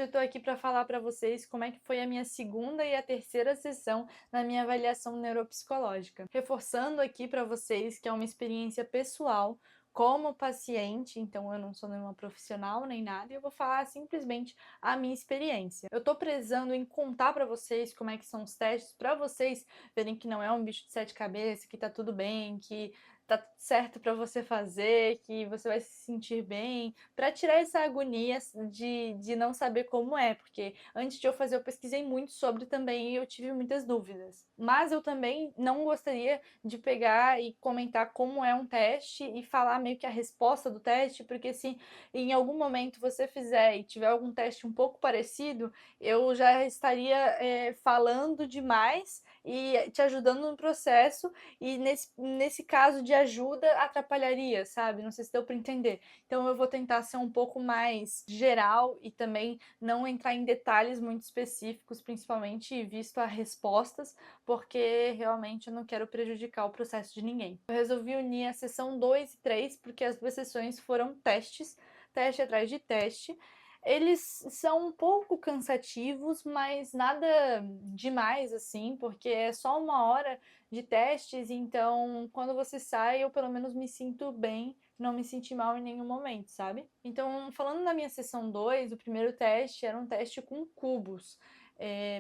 Hoje eu tô aqui para falar para vocês como é que foi a minha segunda e a terceira sessão na minha avaliação neuropsicológica. Reforçando aqui para vocês que é uma experiência pessoal como paciente, então eu não sou nenhuma profissional nem nada, e eu vou falar simplesmente a minha experiência. Eu tô prezando em contar para vocês como é que são os testes, para vocês verem que não é um bicho de sete cabeças, que tá tudo bem, que tá certo para você fazer, que você vai se sentir bem, para tirar essa agonia de não saber como é, porque antes de eu fazer eu pesquisei muito sobre também e eu tive muitas dúvidas. Mas eu também não gostaria de pegar e comentar como é um teste e falar meio que a resposta do teste, porque se em algum momento você fizer e tiver algum teste um pouco parecido, eu já estaria falando demais e te ajudando no processo, e nesse caso de ajuda atrapalharia, sabe? Não sei se deu para entender. Então eu vou tentar ser um pouco mais geral e também não entrar em detalhes muito específicos, principalmente visto as respostas, porque realmente eu não quero prejudicar o processo de ninguém. Eu resolvi unir a sessão 2 e 3 porque as duas sessões foram testes, teste atrás de teste. Eles são um pouco cansativos, mas nada demais assim, porque é só uma hora de testes, então quando você sai, eu pelo menos me sinto bem, não me senti mal em nenhum momento, sabe? Então, falando na minha sessão 2, o primeiro teste era um teste com cubos.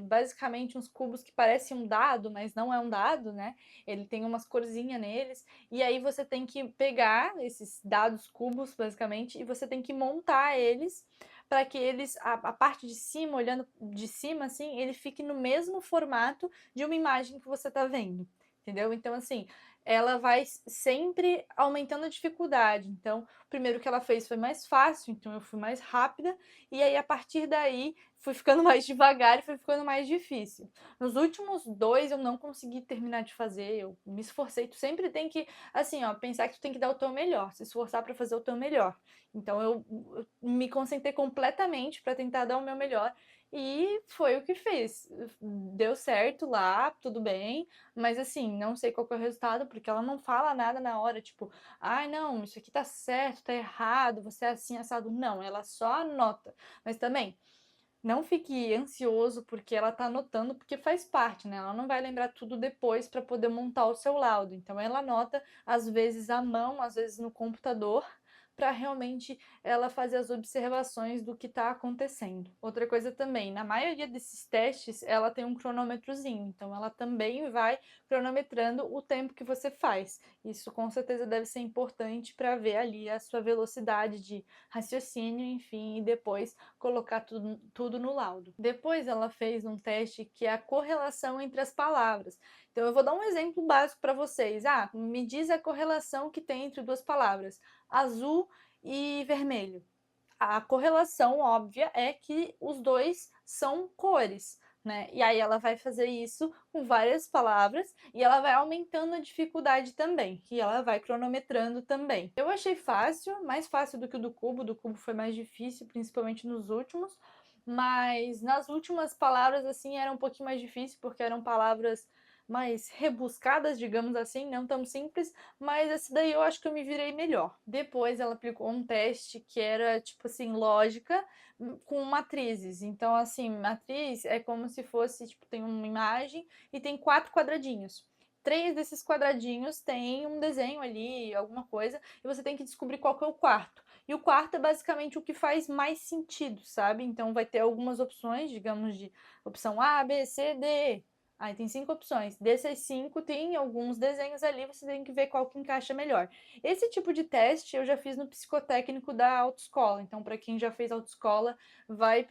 Basicamente uns cubos que parecem um dado, mas não é um dado, né? Ele tem umas corzinhas neles, e aí você tem que pegar esses dados cubos, basicamente, e você tem que montar eles para que eles, a parte de cima, olhando de cima, assim, ele fique no mesmo formato de uma imagem que você está vendo. Entendeu? Então, assim, ela vai sempre aumentando a dificuldade. Então, o primeiro que ela fez foi mais fácil, então eu fui mais rápida, e aí a partir daí fui ficando mais devagar e foi ficando mais difícil. Nos últimos dois eu não consegui terminar de fazer, eu me esforcei. Tu sempre tem que, assim, ó, pensar que tu tem que dar o teu melhor, se esforçar para fazer o teu melhor. Então eu me concentrei completamente para tentar dar o meu melhor. E foi o que fez. Deu certo lá, tudo bem, mas assim, não sei qual que é o resultado, porque ela não fala nada na hora, tipo, ai, não, isso aqui tá certo, tá errado, você é assim, assado. Não, ela só anota. Mas também, não fique ansioso porque ela tá anotando, porque faz parte, né? Ela não vai lembrar tudo depois para poder montar o seu laudo. Então ela anota, às vezes à mão, às vezes no computador, para realmente ela fazer as observações do que está acontecendo. Outra coisa também, na maioria desses testes, ela tem um cronômetrozinho, então ela também vai cronometrando o tempo que você faz. Isso com certeza deve ser importante para ver ali a sua velocidade de raciocínio, enfim, e depois colocar tudo no laudo. Depois ela fez um teste que é a correlação entre as palavras. Então eu vou dar um exemplo básico para vocês. Ah, me diz a correlação que tem entre duas palavras, azul e vermelho. A correlação óbvia é que os dois são cores, né? E aí ela vai fazer isso com várias palavras e ela vai aumentando a dificuldade também, e ela vai cronometrando também. Eu achei fácil, mais fácil do que o do cubo foi mais difícil, principalmente nos últimos, mas nas últimas palavras, assim, era um pouquinho mais difícil, porque eram palavras mais rebuscadas, digamos assim, não tão simples, mas esse daí eu acho que eu me virei melhor. Depois ela aplicou um teste que era, tipo assim, lógica com matrizes. Então, assim, matriz é como se fosse, tipo, tem uma imagem e tem 4 quadradinhos. 3 desses quadradinhos tem um desenho ali, alguma coisa, e você tem que descobrir qual que é o quarto. E o quarto é basicamente o que faz mais sentido, sabe? Então vai ter algumas opções, digamos, de opção A, B, C, D. Aí tem 5 opções. Dessas 5 tem alguns desenhos ali, você tem que ver qual que encaixa melhor. Esse tipo de teste eu já fiz no psicotécnico da autoescola. Então, para quem já fez autoescola, vai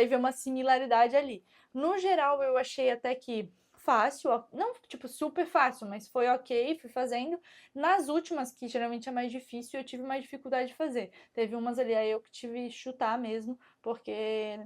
ver uma similaridade ali. No geral, eu achei até que fácil, não tipo super fácil, mas foi ok, fui fazendo. Nas últimas, que geralmente é mais difícil, eu tive mais dificuldade de fazer. Teve umas ali aí eu que tive que chutar mesmo, porque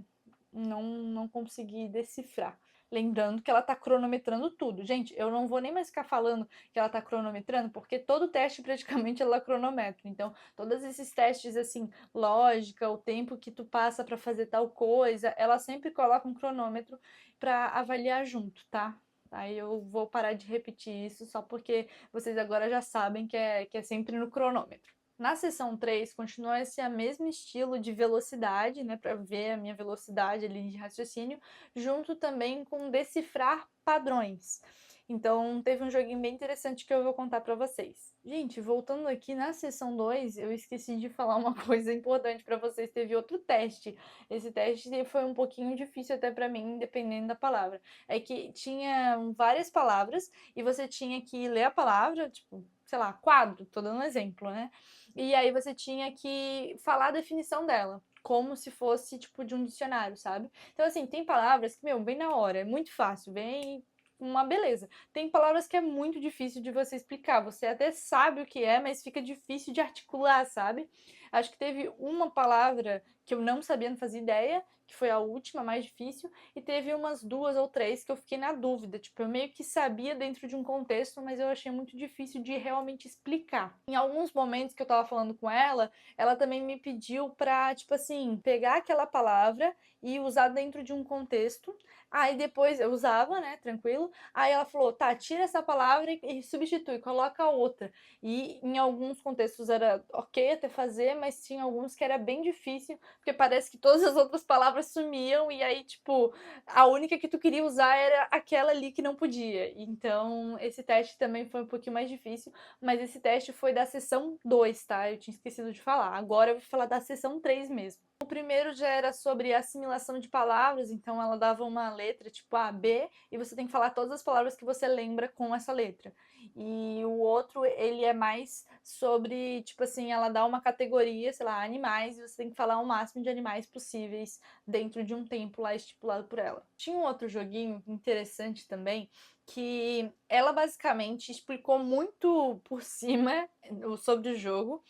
não consegui decifrar. Lembrando que ela está cronometrando tudo. Gente, eu não vou nem mais ficar falando que ela está cronometrando, porque todo teste praticamente ela cronometra. Então, todos esses testes, assim, lógica, o tempo que tu passa para fazer tal coisa, ela sempre coloca um cronômetro para avaliar junto, tá? Aí eu vou parar de repetir isso só porque vocês agora já sabem que é sempre no cronômetro. Na sessão 3, continua esse mesmo estilo de velocidade, né, para ver a minha velocidade ali de raciocínio, junto também com decifrar padrões. Então, teve um joguinho bem interessante que eu vou contar para vocês. Gente, voltando aqui na sessão 2, eu esqueci de falar uma coisa importante para vocês. Teve outro teste. Esse teste foi um pouquinho difícil até para mim, dependendo da palavra. É que tinha várias palavras e você tinha que ler a palavra, tipo, sei lá, quadro, tô dando um exemplo, né? E aí você tinha que falar a definição dela, como se fosse, tipo, de um dicionário, sabe? Então, assim, tem palavras que, meu, vem na hora, é muito fácil, vem uma beleza. Tem palavras que é muito difícil de você explicar, você até sabe o que é, mas fica difícil de articular, sabe? Acho que teve uma palavra que eu não sabia, não fazia ideia, que foi a última, mais difícil, e teve umas 2 ou 3 que eu fiquei na dúvida. Tipo, eu meio que sabia dentro de um contexto, mas eu achei muito difícil de realmente explicar. Em alguns momentos que eu tava falando com ela também me pediu pra, tipo assim, pegar aquela palavra e usar dentro de um contexto. Aí depois eu usava, né, tranquilo. Aí ela falou, tá, tira essa palavra e substitui, coloca outra. E em alguns contextos era ok até fazer, mas tinha alguns que era bem difícil, porque parece que todas as outras palavras sumiam e aí, tipo, a única que tu queria usar era aquela ali que não podia. Então, esse teste também foi um pouquinho mais difícil, mas esse teste foi da sessão 2, tá? Eu tinha esquecido de falar. Agora eu vou falar da sessão 3 mesmo. O primeiro já era sobre assimilação de palavras, então ela dava uma letra tipo A, B, e você tem que falar todas as palavras que você lembra com essa letra. E o outro, ele é mais sobre, tipo assim, ela dá uma categoria, sei lá, animais, e você tem que falar o máximo de animais possíveis dentro de um tempo lá estipulado por ela. Tinha um outro joguinho interessante também, que ela basicamente explicou muito por cima sobre o jogo,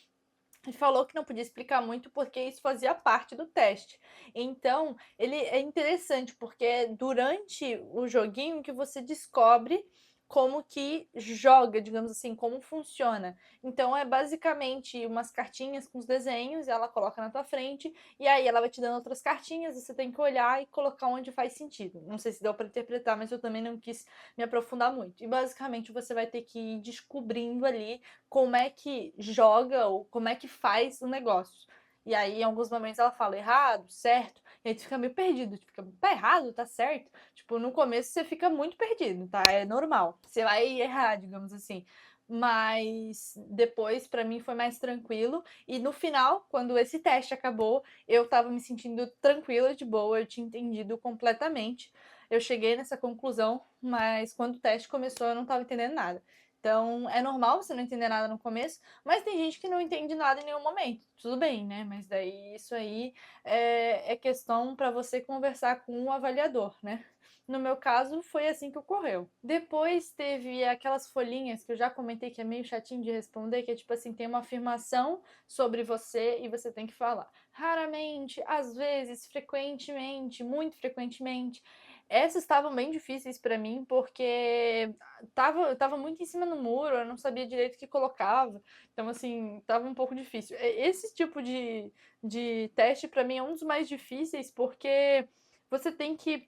e falou que não podia explicar muito porque isso fazia parte do teste. Então, ele é interessante porque é durante o joguinho que você descobre como que joga, digamos assim, como funciona. Então é basicamente umas cartinhas com os desenhos, ela coloca na tua frente e aí ela vai te dando outras cartinhas, você tem que olhar e colocar onde faz sentido. Não sei se deu para interpretar, mas eu também não quis me aprofundar muito. E basicamente você vai ter que ir descobrindo ali como é que joga ou como é que faz o negócio. E aí, em alguns momentos, ela fala errado, certo, e aí tu fica meio perdido. Tu fica, tá errado, tá certo? Tipo, no começo você fica muito perdido, tá? É normal. Você vai errar, digamos assim. Mas depois, para mim, foi mais tranquilo. E no final, quando esse teste acabou, eu tava me sentindo tranquila, de boa, eu tinha entendido completamente. Eu cheguei nessa conclusão, mas quando o teste começou, eu não tava entendendo nada. Então, é normal você não entender nada no começo, mas tem gente que não entende nada em nenhum momento. Tudo bem, né? Mas daí isso aí é questão para você conversar com o avaliador, né? No meu caso, foi assim que ocorreu. Depois teve aquelas folhinhas que eu já comentei que é meio chatinho de responder, que é tipo assim, tem uma afirmação sobre você e você tem que falar. Raramente, às vezes, frequentemente, muito frequentemente. Essas estavam bem difíceis para mim, porque tava muito em cima no muro, eu não sabia direito o que colocava. Então, assim, tava um pouco difícil. Esse tipo de teste, para mim, é um dos mais difíceis, porque você tem que,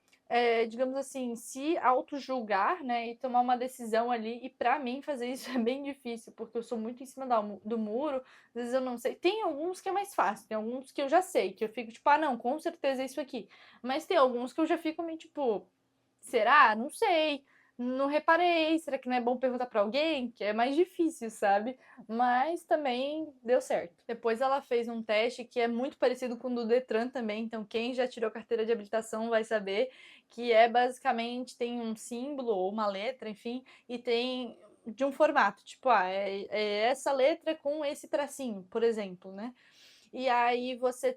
digamos assim, se auto-julgar, né, e tomar uma decisão ali. E para mim, fazer isso é bem difícil, porque eu sou muito em cima do muro, às vezes eu não sei. Tem alguns que é mais fácil, tem alguns que eu já sei, que eu fico tipo, ah, não, com certeza é isso aqui. Mas tem alguns que eu já fico meio tipo, será? Não sei. Não reparei. Será que não é bom perguntar para alguém? Que é mais difícil, sabe? Mas também deu certo. Depois ela fez um teste que é muito parecido com o do Detran também. Então, quem já tirou carteira de habilitação vai saber que é basicamente tem um símbolo ou uma letra, enfim, e tem de um formato. Tipo, é essa letra com esse tracinho, por exemplo, né? E aí você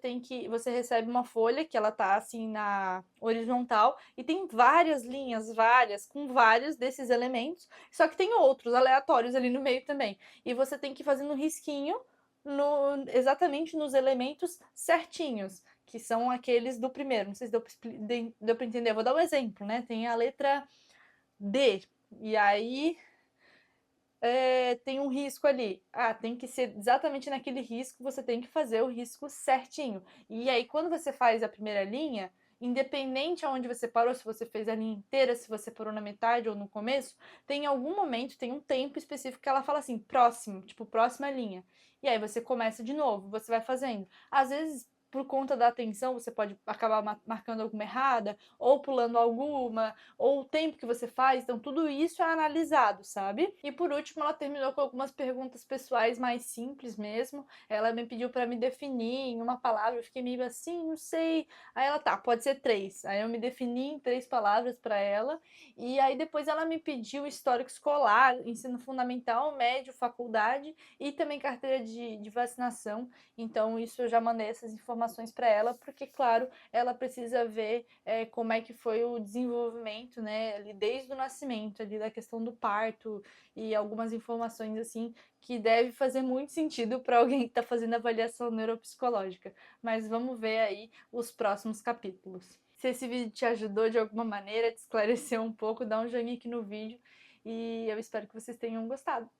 recebe uma folha que ela tá assim na horizontal e tem várias linhas, várias, com vários desses elementos, só que tem outros aleatórios ali no meio também. E você tem que ir fazendo um risquinho exatamente nos elementos certinhos, que são aqueles do primeiro. Não sei se deu pra entender. Eu vou dar um exemplo, né? Tem a letra D. E aí tem um risco ali. Ah, tem que ser exatamente naquele risco, você tem que fazer o risco certinho. E aí, quando você faz a primeira linha, independente aonde você parou, se você fez a linha inteira, se você parou na metade ou no começo, tem algum momento, tem um tempo específico que ela fala assim, próximo, tipo, próxima linha. E aí você começa de novo, você vai fazendo. Às vezes, por conta da atenção, você pode acabar marcando alguma errada, ou pulando alguma, ou o tempo que você faz. Então, tudo isso é analisado, sabe? E por último, ela terminou com algumas perguntas pessoais mais simples mesmo. Ela me pediu para me definir em uma palavra, eu fiquei meio assim, não sei. Aí ela, tá, pode ser 3. Aí eu me defini em 3 palavras para ela. E aí depois ela me pediu histórico escolar, ensino fundamental, médio, faculdade e também carteira de vacinação. Então, isso eu já mandei essas informações para ela, porque, claro, ela precisa ver como é que foi o desenvolvimento, né, ali desde o nascimento, ali da questão do parto e algumas informações, assim, que deve fazer muito sentido para alguém que está fazendo avaliação neuropsicológica. Mas vamos ver aí os próximos capítulos. Se esse vídeo te ajudou de alguma maneira, te esclareceu um pouco, dá um joinha aqui no vídeo e eu espero que vocês tenham gostado.